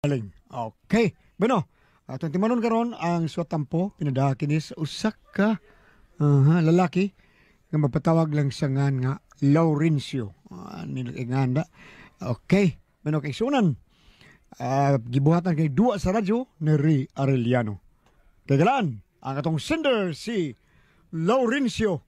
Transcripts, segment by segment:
Galing. Okay. Bueno, atong timanon karon ang suwatampo pinadaha kini sa usa ka lalaki nga mapatawag lang sa ngan nga Laurencio. Nilinganda. Okay. Bueno, kay sunan. Gibuhatan kay duwa sa radyo ni Ray Arellano. Kay galaan, ang atong sender si Laurencio.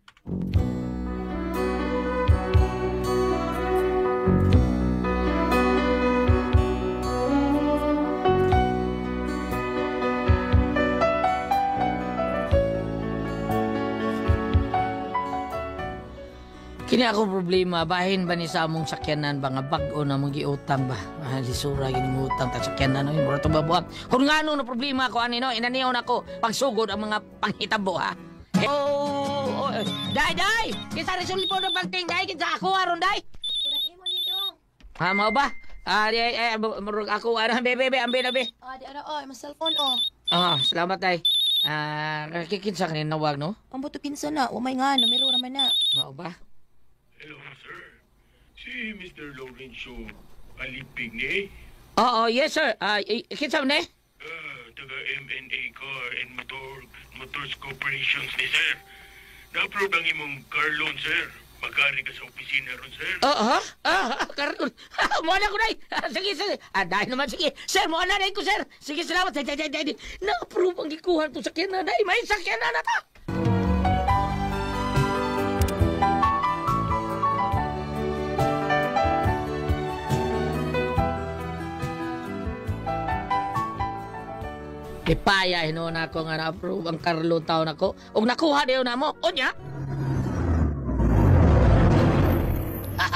Kini akong problema, bahin ba ni sa among sakyanan ba nga bag-o na mong giutang ba? Lisura gini mo utang ta sakyanan no, mura to babuhat. Kung ngano na problema ko ani no, inaniyaw na ko pagsugod ang mga panghitabo ha. Day! Kinsa resul po ng pagting day kinsa ako aron day? Kudak imo nito. Ha mo ba? Murag ako aron bebe ambe na be. Di ara mas cellphone oh. Salamat day. Kikinsa kanina nawag no? Pambuto pinsa na, umay nga, numero raman na. Mao ba? Hello, sir. Si Mr. Laurencio Alipig ni? Oo, yes sir. Kinsa man eh? Taga MNA Car and Motors Corporations ni sir. Na-approve ang imong car loan, sir. Magkari ka sa opisina ron, sir. Karon. Muna ko day. Sige. Dahil naman sige. Sir, muna na ko, sir. Sige, salamat. Na-approve ang gikuhan to sakyanan day. May sakyanan na ta. Ipaya hino na ako nga na-approve ang karlo taon ako. Og nakuha dayon na mo. Unya.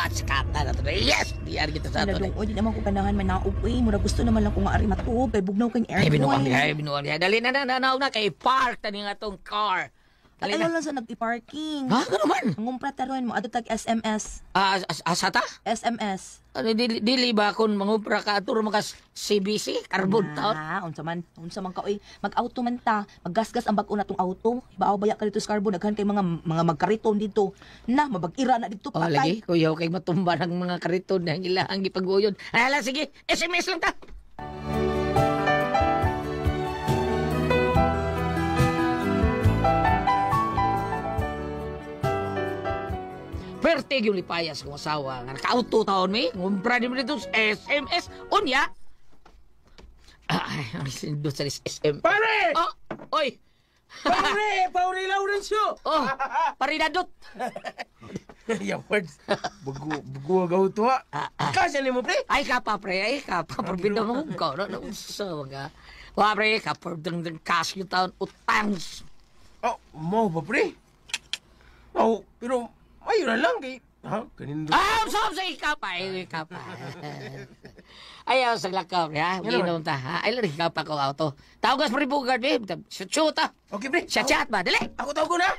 Sikata na to. Yes! Diyan kita sa ato. Di naman ko ganahan manaog eh. Mura gusto naman lang ko nga ari matuog. Kay bugnaw kang aircon. Binuang diya. Dali na kay park tani nga tong car. Ano lang sa nag-parking? Ha? Ano man? Ang umprataro mo, ato tag SMS. Asata? SMS. Dili ba kung mangupra ka aturo mga CBC? Carbon taon? Unsa man ka oy. Mag-auto man ta. Maggasgas ang bag-o na tong auto. Ibaaw baya ka dito sa carbon. Daghan kay mga magkariton dito. Na, mabag-ira na dito patay. Lagi, kuyaw kay matumba ng mga kariton na ilang gipag-uyod. Ala, sige, SMS lang ta. Pertig yung lipayas kong asawa nga naka-auto taon mi. Ngumpra din mo dito SMS. Unya. Ang sindot sa SM. Pare! Oy! Pare Laurencio! Parinadot! Yung words. Bugo agawto ha. Kasya ni mo, pre? Ay kapa, pre. Ay kapa. Perbindo mo ko. So, mga. Wa, pre. Kapar ng kasyo taon. Utangs. Mo ba, pre? Pero ayun na lang kay... Ha? Kanino? Saan sa ikapa? Ay, ikapa. Ayaw sa lakaw, ha? Ginom ta, ha? Ay, lang ikapa ko auto. Tawagas pa rin po, guard, eh. Shoot, ha? Okay, pre. Chat ba? Dali! Ako tawag ko na.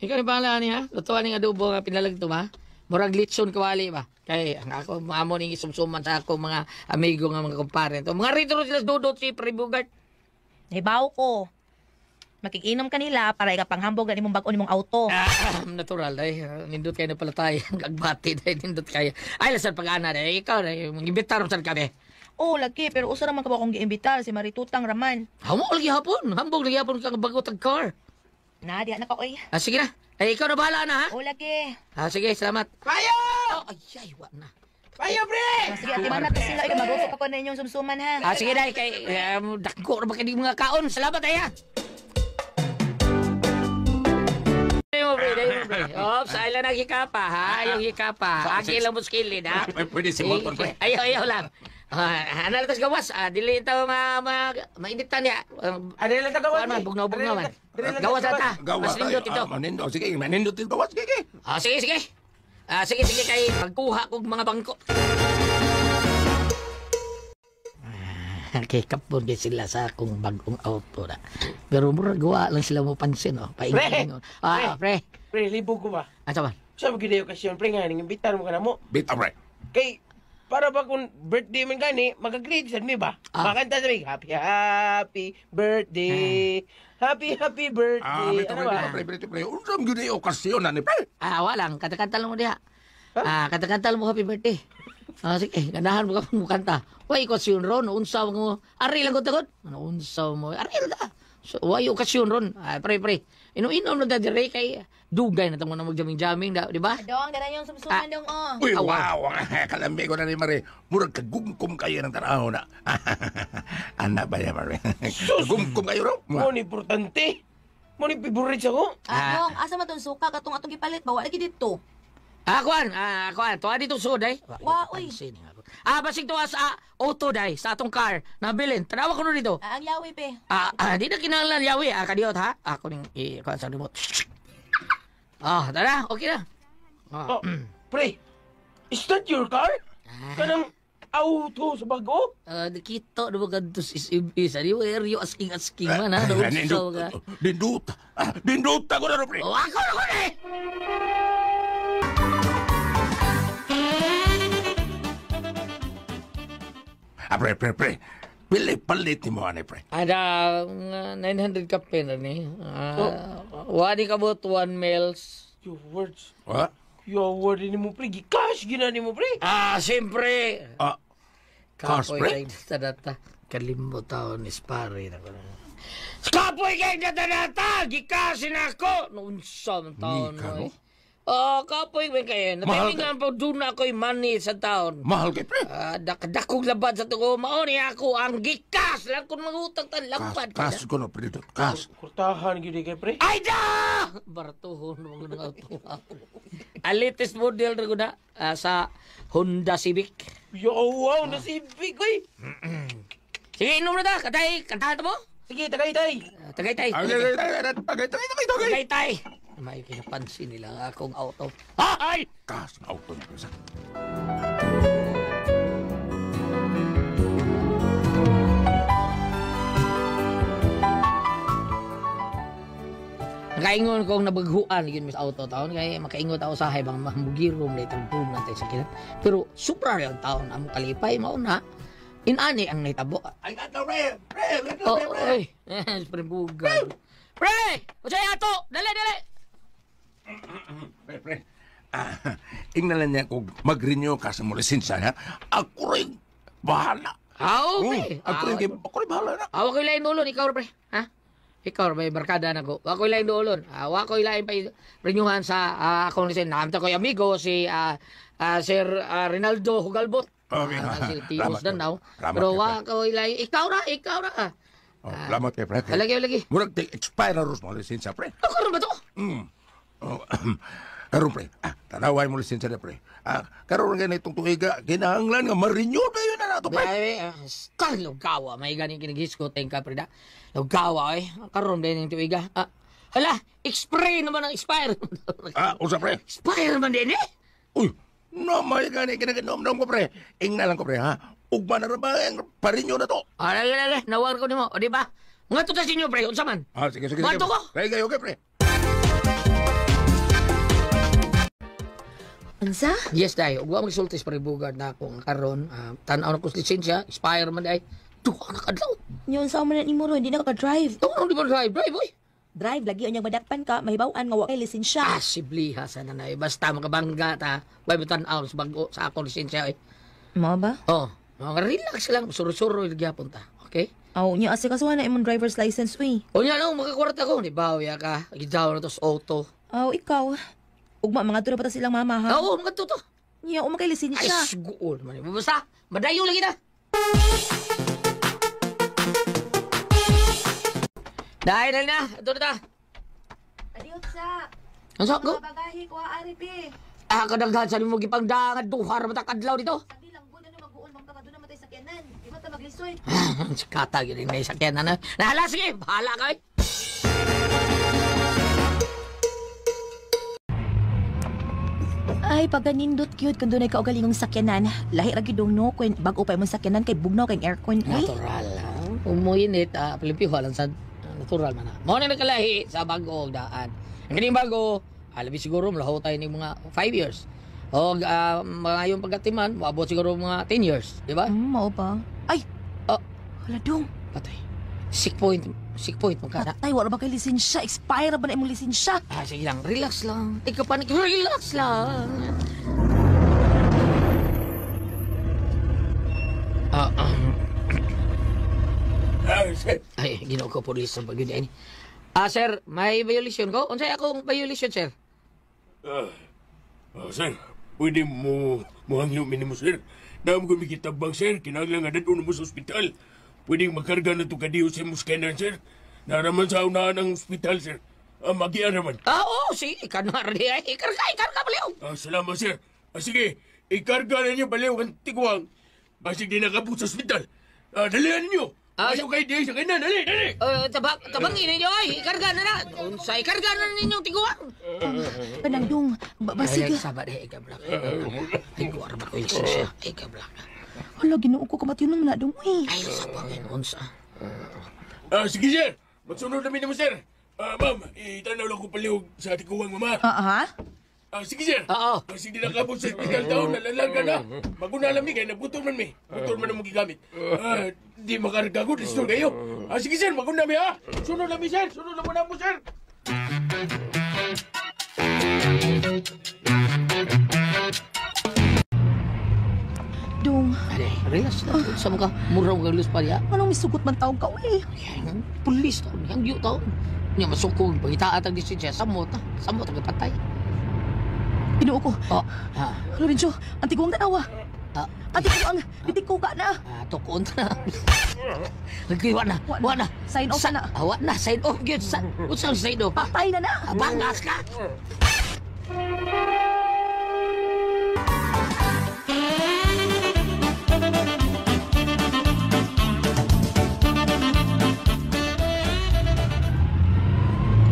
Ikaw ni pangalan niya, ha? Lutuan ng adobo nga pinalag ito, ha? Murag litson kawali ba? Kaya ako, maamo ning isumsuman sa ako mga amigo nga mga kumpare. Mga rito sila dudot si Pribugard. Hibaw ko. Makikinom kanila para ikapanghambog ang imong bag-o nimong auto. Natural ay nindot kayo na pala tayo. Gagbati dahil nindot kayo. Ay, lasan pag-ana dahil ikaw na mag-imbitar saan kami. Lagi, pero usa raman ka ba akong giimbitar si Maritutang Raman. Hamo lagi hapon. Hambog lagi hapon kang bago tag-car. Di na ka, oy. Sige na. Ay, ikaw na bahala na, ha? Lagi. Sige, salamat. Payo! Ay, wak na. Payo, pre! Sige, atiman natin sila. Marupok ako na inyong sumsuman, ha? Sige na, kay dakko na ba kayo mga kaon? Salamat, ay, ha? Sa ilan ang hikapa, ha? Yung hikapa. Agi lang mo skillin, ha? Pwede si motor, pre. Ayaw lang. Analitas gawas, dili ito mainitan niya. Dili lang gawas, Ano, bugnaw-bugnaw man. Gawas ata. Mas nindot ito. Manindot, sige, manindot ito. Gawas, sige. Sige. Sige, kay pagkuha kong mga bangko. Kay kapon din sila sa akong bagong auto na. Pero mura gawa lang sila mo pansin, oh. Paingin. Pre. Pre, libog ko ba? Ano ba? Sabi ko na okasyon, pre, nga, nangimbitar mo ka na mo. Bita, pre. Kay, para ba kung birthday man gani, mag-agree sa mi ba? Makanta sa mi, happy birthday. Happy birthday. Bita, pre. Unsam yun yung okasyon na ni, pre. Walang. Kanta-kanta lang mo diha. Kanta-kanta lang mo happy birthday. Sige, ganahan mo ka mo kanta. Way okasyon ron, unsa mo. Ari lang ko tagod. Ano unsa mo? Ari lang. So, way okasyon ron. Ay, pre. Inom na dire kay dugay na tamo na magjaming-jaming, di ba? Dong, dala yung sumsuman dong, oh. Uy, wow! Kalambi ko na ni Mare. Murag kagumkum kayo ng tanaw na. Anak ba yan, Mare? Kagumkum kayo raw? Mo ni importante. Mo ni favorite ako. Dong, asa man tong suka katong atong gipalit, bawa lagi dito. Kuan. Tuwa dito sud day. Wa, uy. Basig tuwa sa auto day, sa atong car. Nabilin. Tanawa ko no dito. Ang yawi, pe. Di na kinahanglan yawi. Kadiot ha. Ako ning kuan sa remote. Tara, okay na. Oh, pre, is that your car? Kanang auto sa bago? Nakita na mga ganito sa SMB. Sari, where you asking man ha? Naunsaw ka. Dindut ako na rin, pre. Ako na ko na eh! Pre. Palit ni mo, pre. Ada 900 kape na ni. Wadi ka bot 1 meals. Your words. What? Your word ni mo, pre. Gikash gina ni mo, pre. Siyempre. Cash, pre? Kapoy kay data. Kalimbo taon is pare na ko na. Kapoy kay data. Gikasin ako. Noon sa taon Nika, mo no? kapoy kay kayo. Natilingan pa doon na ako'y money sa taon. Mahal kay, pre. Dakong labad sa tuko. Mauni ako ang gikas. Lang kung mangutang tan lapad. Kas ko na, pre. Kas. Kurtahan gini kay, pre. Ay da! Bartuhon mo ng auto. Ang latest model na ko na sa Honda Civic. Yo, wow, nasibig, koy. Sige, inom na ta. Kantahan mo? Sige, tagay. Tagaytay. Tagay. Tagaytay. May kinapansin nila akong auto. Ay! Kas na auto na, pre. Nakaingon kong nabaghuan yun sa auto taon kaya makaingot ako sa bang mamugirom later boom natin sa kinat. Pero supra rin taon ang kalipay mauna. Inani ang naitabo. Ay, gato, pre. Pre. Oy. Pre bugad. Pre! Usay ato! Dali! Pre. Ingnalan niya kung mag-renew ka sa mo lisensya, ha? Ako rin bahala. Pre. Ako rin bahala na. Ako yung lain dulon, ikaw pre. Ha? Ikaw may barkada na ko. Ako yung lain dulon. Ako yung lain pa renyuhan sa akong lisen. Nakamta ko yung amigo, si Sir Rinaldo Hugalbot. Okay. Si Tios na now. Ramat Pero ka, ako yung lain. Ikaw na. Lamat kay, pre. Lagi. Murag expire na rin mo lisensya, pre. Ako rin ba to? Karon, pre. Tanaway mo lisensya na, pre. Karon nga na itong tuiga, ginahanglan nga ma-renew na yun na nato, pre. Lugawa. May ganing kinaghisko. Tengka, pre da. Lugawa, Karoon din yung tuwiga. Hala, expire naman ang expire. Usa, pre. Expire naman din Uy, may gani, kinaganom ko, pre. Ingna lang ko, pre, ha? Ugma na rin ba, pa-renew na to. Lagi. Nawar ko ni mo. O, di ba? Mga tutas inyo, pre. Unsa man? Sige. Bato ko. Kayo, pre. Ansa? Yes, day. Ug wa magsultis pa bugard na akong karon. Tan-aw na ko sa lisensya. Expire man day. Duha na kadlaw. Yun sa man ni mo ro, hindi na ka drive. Ano di ba drive, boy? Drive lagi unyang madakpan ka, mahibaw-an nga wa kay lisensya. Posible ha sana na. Basta makabangga ta. Wa mo tan-aw sa bago sa akong lisensya. Mao ba? Relax lang. Suro-suro gyapon ta. Okay? Aw, nya asa kasuhan na imong driver's license uy. O nya lang makakwarta ko ni bawya ka. Gidaw na to sa auto. Aw, ikaw. Ugma mga duro pa ta silang mama ha. Oo, mga tuto. Nya o makay Ay, lisensya. sugoon man. Basta, madayo lagi na. Dahil na. Ito na ta. Adios sa. Ang sa go? Bagahe ko ari pe. Kadaghan sa mo gipangdangan duhar mata kadlaw dito. Sabi lang gud ano mag-uon bang taga doon naman sa sakyanan. Di ba ta maglisoy? Si Kata yun may sakyan na. Nahala, sige. Bahala ka. Ay, pagkanindot cute kung doon ay kaugalingong sakyanan. Lahi ra gyud no kung bag-o pa imong sakyanan kay bugnaw kay aircon uy. Natural. Umuinit. Pilipiho lang sa natural man. Mao na nakalahi sa bago daan. Ang ganing bago, alabi siguro malaho tayo ng mga 5 years. O mga yung pagkatiman, maabot siguro mga 10 years. Di ba? Mao ba? Ay. Hala dong. Patay. Sick point mo kada. Patay, wala ba kay lisensya? Expire ba na imong lisensya? Sige lang, relax lang. Ikaw panik, relax lang. Sir. Ay, ginoo ko pulis sa pag ini. Sir, may violation ko? Unsay akong violation, sir? Sir, pwede mo hangyo minimo, sir. Naam ko mikitabang, sir. Kinahanglan nga dadun mo sa ospital. Pwede magkarga na ito kadiyo sa muskanan, sir. Naraman sa unahan ng ospital, sir. Magian naman. Oo, si ikanar di ay. Ikarga, baliw. Salamat, sir. Sige, ikarga na niyo baliw ang tiguang. Basig di nakabot sa ospital. Dalihan niyo. Ayaw kayo di sa kanan. Dali. Tabangin ninyo ay. Ikarga na na. Unsay ikarga na ninyong tiguan. Panangdong, basig. Sabar eh, ikablak. Ay, kuwara ba ko yung siya? Ikablak. Hala, ginoo ko kamatiyon ng manadong, uy. Ay, sabangin, unsa. Sige, sir. Magsunod namin naman, sir. Ma'am, itanaw lang ko paliw sa tiguang mama. Ha? Sige, sir. Oo. Sige, nakabot sa ospital taon. Nalalang ka na. Maguna alam ni kayo. Nabutol man mi. Butol man ang magigamit. Di makarga ko. Restore kayo. Sige, sir. Maguna mi, ha? Sunod namin, sir. Sunod naman na po, sir. Dong, Ay, relax na. Sa mga muraw ng lus pa niya. anong misugot man taong ka, uy? Yan, pulis taon. Yang yu taon. Niya masukong. Pangitaan ang disisya. Samot na. Samot ang patay. Ginoo ko. Oh, Lorenzo, anti ko ang tanawa. Anti ko ang bitiko ka na. tukon na. Nagkiwa na. Wa na. Sign off na. Wa na. Sign off yun. Unsang sign off? Patay na na. Bangas ka.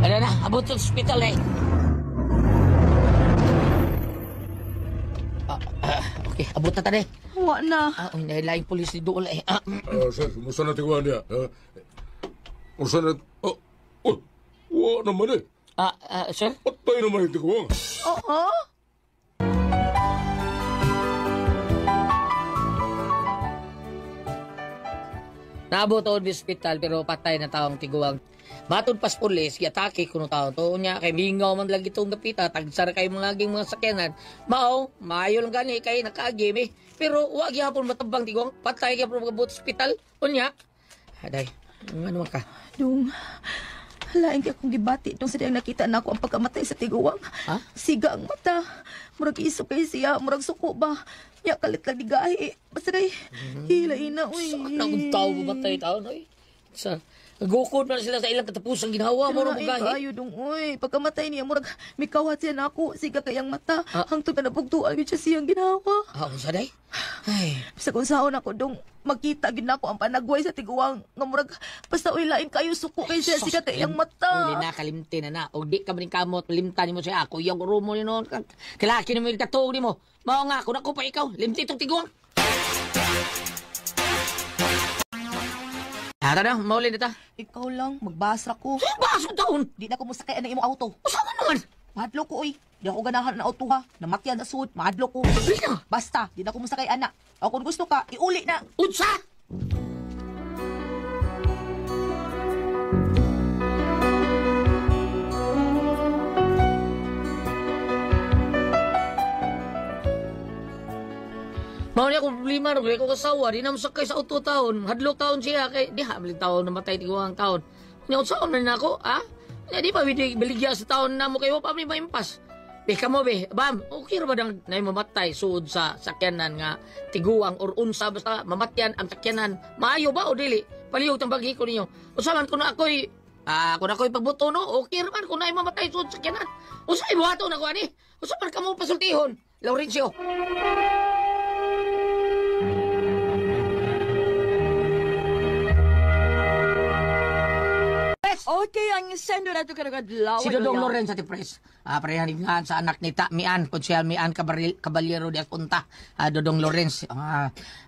Ano na, abot sa ospital eh. Okay, abot na tani. Wa na. Uy, nahilaing polis ni Dool eh. Sir, kumusta na tiguan niya? Kumusta na... Wa naman eh. Sir? Patay naman yung tiguan. Oo. Naabot ako di ospital pero patay na taong tiguang. Matod pas pulis, giatake kuno taon to nya kay mingaw man lagi itong dapita, tagsara kay mga aging mga sakyanan. Mao, maayo lang gani kay nakaagim eh. Pero wag gyapon matabang tiguang, patay gyapon magabot ospital. Unya. Aday, ano ka? Dong, halain kay akong gibati dong sa diyang nakita na ako ang pagkamatay sa tiguang. Ha? Siga ang mata. Murag iso kay siya, murag suko ba? Ya kalit lang digahi. Basta kay hilain na, uy. Saan ang tao mamatay taon oy? Sa gukod man sila sa ilang katapusang ginawa mo Halain mga kayo dong, uy. Pagkamatay niya, murag mikawat siya na ako. Siga kay ang mata. Hangtod na napugtuan yun siya siyang ginawa. Unsa day? Ay, Sa kung saan ako dong makita gid nako ang panagway sa tiguang nga murag basta uy lain kayo suko kay siya siga kay ang mata. Uli na kalimti na na. O di ka maning kamot, limtan mo siya. Ako yung rumo ni noon. Kalaki naman yung katog ni mo. Mao nga, kung ako pa ikaw, limti itong tiguang. Na, mauli na ta. Ikaw lang magbasra ko. Baso taon. Di na ko musakay na imong auto. Usama naman. Mahadlo ko uy. Di ako ganahan na auto ha. Namatyan na sud. Mahadlo ko. Dili na. Basta, di na ko musakay ana. O kung gusto ka, iuli na. Unsa? Mao niya akong problema, rin ko kasawa, di na masakay sa auto taon. Hadlok taon siya, kay di hamaling taon, namatay tiguang taon. Niya, saan man ako, ha? Di pa biligya sa taon na mo kayo, pa may maimpas. Be, kamo be, bam, okay ra ba nang mamatay suod sa sakyanan nga tiguang or unsa basta mamatyan ang sakyanan. Maayo ba o dili? Palihog tang bagi ko ninyo. Usaman ko na ako'y pagbuto no, okay ra man kung naay mamatay suod sa sakyanan. Usay buhato na ko ani. Usaman kamo pasultihon, Laurencio. Okay, ang sendo na ito kanagadlaw. Si Dodong Loren sa Tipres. Parehaningan sa anak ni Mian, Konsyal Mian Caballero de Apunta, Dodong Lorenz.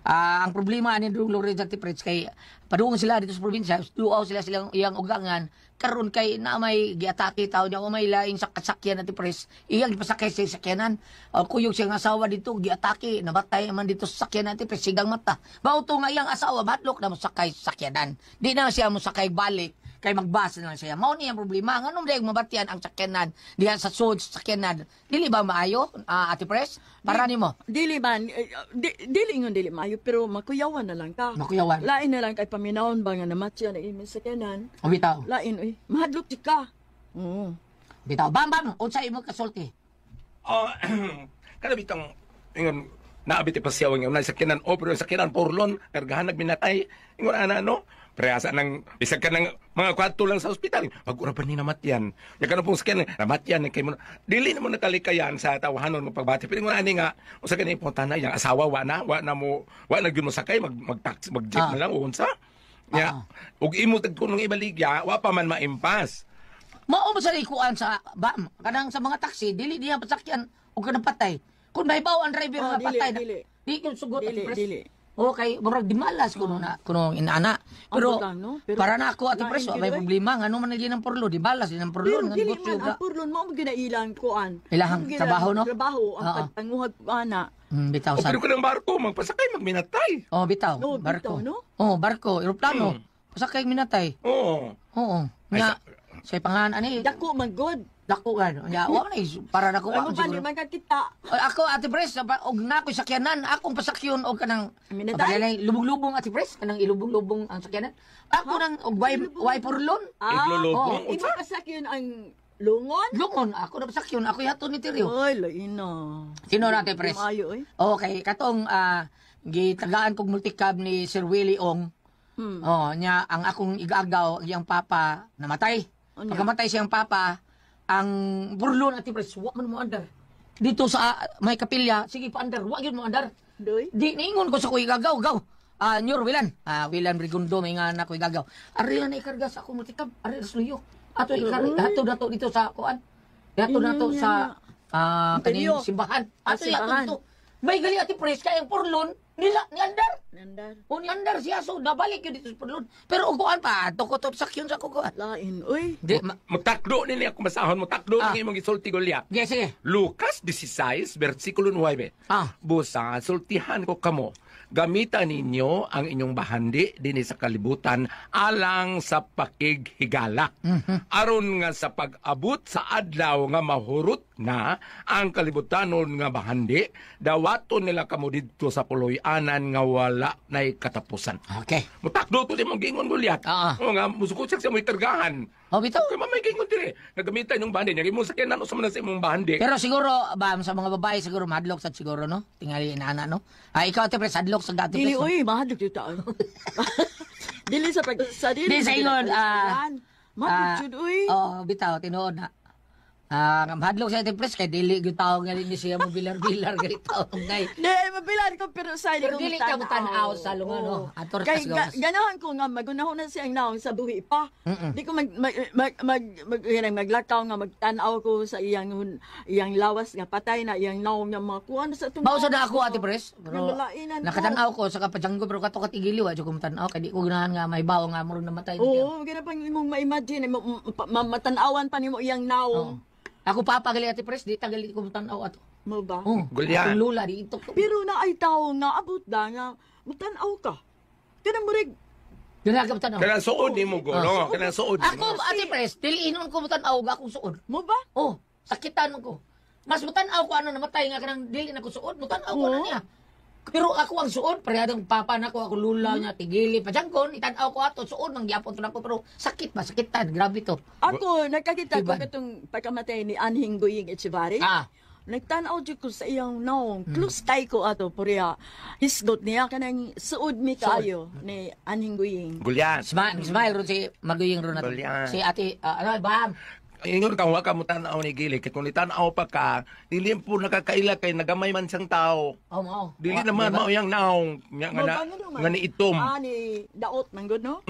Ang problema ni Dodong Lorenz sa Tipres kay padung sila dito sa probinsya, duaw sila silang iyang ugangan karon kay na may giatake taw niya o may laing sakyan na Tipres. Iyang gipasakay sa sakyanan. Kuyog siyang asawa dito giatake, nabatay man dito sa sakyanan Tipres sigang mata. Bauto nga iyang asawa batlok na mosakay sa sakyanan. Di na siya mosakay balik. kay magbasa na lang siya. Mao ni ang problema. Nganong dayong mabatian ang sakyanan diha sa sud sa sakyanan. Dili ba maayo, Ate Pres? Para nimo. Dili man, dili ngon dili maayo, pero makuyawan na lang ka. Makuyawan. Lain na lang kay paminawon ba nga namatya na imong sakyanan. O bitaw. Lain, uy, mahadlok di ka. Oo. Bitaw. Bam, unsa imo kasulti? Kada bitang ingon naabit pa siya ng sakyanan o pero yung sakyanan porlon kargahan nagminatay ingon ana no preasa ng bisag ka ng mga kwarto lang sa ospital pag-urapan ni namatyan ya kana pong sakyanan namatyan kay mo dili na mo nakalikayan sa tawahanon ng pagbati pero ingon ani nga usa kani punta na yang asawa wa na mo gyud mo sakay mag-taxi mag-jeep na lang o unsa ya ug imo tagkunong ibaligya wa pa man maimpas. Mao mo sa ikuan sa bam kanang sa mga taxi dili diha pasakyan og kanang patay. Kung mahibaw ang driver nga patay na. Di ko sugot Ate Pres. Okay, murag di malas kuno na kuno inana. Pero para na ako Ate Pres, may problema ngano man naging ng porlo, di balas din ang porlo nga Dili negosyo man, ang purlon mo ginailang kuan. Ilahang trabaho, no? Trabaho, ang pagpanguhag ana. Bitaw O sa. pero kanang barko magpasakay magminatay. Oh, bitaw. Oh, Barko. bitaw, no? Oh, barko, eroplano. Pasakay minatay. Oo. Oo. Nga sa pangalan ani Dako man god. dako gan. Nya wa man para nako Ano wa ba siguro. ni man ka kita? Ako Ate Pres, og na ko sakyanan, akong pasakyon og kanang Minatay? pabalay lubong-lubong Ate Pres, kanang ilubong-lubong ang sakyanan. Ako nang og way porlon. Iglolobong. Iba pasakyon ang lungon? Lungon ako na pasakyon, ako yato ni Tirio. Oy, laina. Sino na Ate Pres? Maayo oy. Okay, katong gitagaan kog multicab ni Sir Willie Ong. Oh, nya ang akong igagaw, iyang papa namatay. Ano? Pagkamatay siyang papa, ang burlon Ate Pres, wa man mo andar. Dito sa may kapilya, sige pa andar, wa gyud mo andar. Doy. Di niingon ko sa kuy gagaw, gaw. Nyor Wilan. Wilan Brigundo may nga na kuy gagaw. Ari na ikarga sa akong multicab, ari na sluyo. Ato ikari, dato dito sa kuan. Dato sa kaning Interior. simbahan. Ato Simbahan. yato. May gali Ate Pres kay ang porlon nila ni andar. Nandar. O ni andar siya so nabalik yun dito sa porlon. Pero og kuan pa, tukot sakyon sa kuan. Lain oy. Di, Magtakdo nila ako masahon mo takdo ng imong gisulti Goliath. sige. Lucas 16, versikulo 9. Busa, sultihan ko kamo. Gamitan ninyo ang inyong bahandi dinhi sa kalibutan alang sa pakighigala. Aron nga sa pag-abot sa adlaw nga mahurot na ang kalibutanon nga bahandi, dawaton nila kamo didto sa puloy-anan nga wala nay katapusan. Okay. Mutakdo to di mong gingon Goliath. O nga, musukot siya sa mo'y kargahan. O bitaw. Okay, mamay gingon dire. Nagamitan yung bahandi. Naging mo sakyanan o sa manas imong bahandi. Pero siguro ba sa mga babae siguro madlok sa siguro no. Tingali inaana no. Ikaw Ate Pres hadlok sa Ate Dili Pres. No? oy, mahadlok jud taon. Dili sa pag sa dili. Di sa ingon, mahadlok jud oy. Oh, bitaw tinuod na. Hadlok sa Ate Pres kay dili gyud tawo nga ni siya mo bilar-bilar gali tawo ngay. Di, mabilan ko pero sa Pero dili ka mo tanaw sa lungan no. Ator ka Kay gawas. ganahan ko nga magunahon na siyang naong sa buhi pa. Di ko maglakaw nga magtanaw ko sa iyang lawas nga patay na iyang naong nga mga kuan sa tungkol. Mausa na ako Ate Pres. Pero Nabalainan ko. nakatanaw ko sa kapajanggo pero kato katigili wa jud ko tanaw kay di ko ganahan nga may bawo nga murag namatay. Oo, gana pang imong ma-imagine, matanawan pa nimo iyang naong. Ako papagali Ate Pres, di tagali ko tanaw ato. Mo ba? Oh, Gulyan. akong lula di ito. Pero na ay tao nga abot da nga matanaw ka. Kana mo rig Dili ka tanaw. Kailan suod ni mo, Golo. Kailan suod ni Ako mo. Ate Pres, dili inon ko tanaw ga akong suod. mo ba? Oh, sakitan ko. Mas mutanaw ko ano namatay nga kanang dili na ko suod, mutanaw ko na niya. Pero ako ang suod, parehadong papa na ko, ako lula niya, tigili, pajangkon, itanaw ko ato, suod, mangyapon to na ko, pero sakit ba, sakitan, grabe to. Ako nakakita ko Iban. katong pagkamatay ni Anhing Guying Echevarri. Nagtanaw jud ko sa iyang naong. Close tay ko ato puriya. Hisgot niya kanang suod mi kayo ni Anhing Guying. Gulyan. Smile ron si Maguying ron nato. Balyan. Si ate, ano, bam. Ingon ka, waka mo tanaw ni Gili. Kaya kung nitanaw pa ka, dili po nakakaila kay nagamay man siyang tao. Oh, mo. Dili naman mao yang naong nga ni itom. Ni daot man gud no?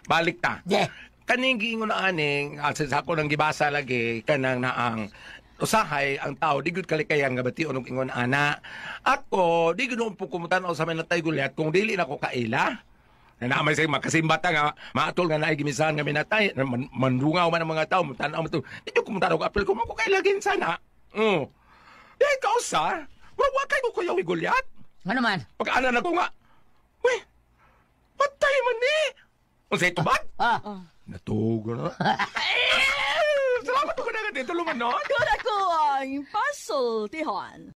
Balik ta. Yeah. Kaning giingon na aning sa ako nang gibasa lagi kanang naang usahay ang tao di gud kalikayan nga bation og ingon ana. Ako di gud po kumutan sa may natay Goliath kung dili na ko kaila. Na naamay sa makasimbata nga maatol nga naay gimisahan nga minatay mandungaw man ang mga tao tan-aw mo to. Di ko kumutan og apel ko man ko kailagin sana. Di ka usa. Wa kay ko kuya wi Goliath. Ano man? Pagkaana na ko nga. Uy, patay man ni. Unsay tubag? Ah. Natugo na. Salamat ko na nga din tulungan no. Good ako ang puzzle, Tihon.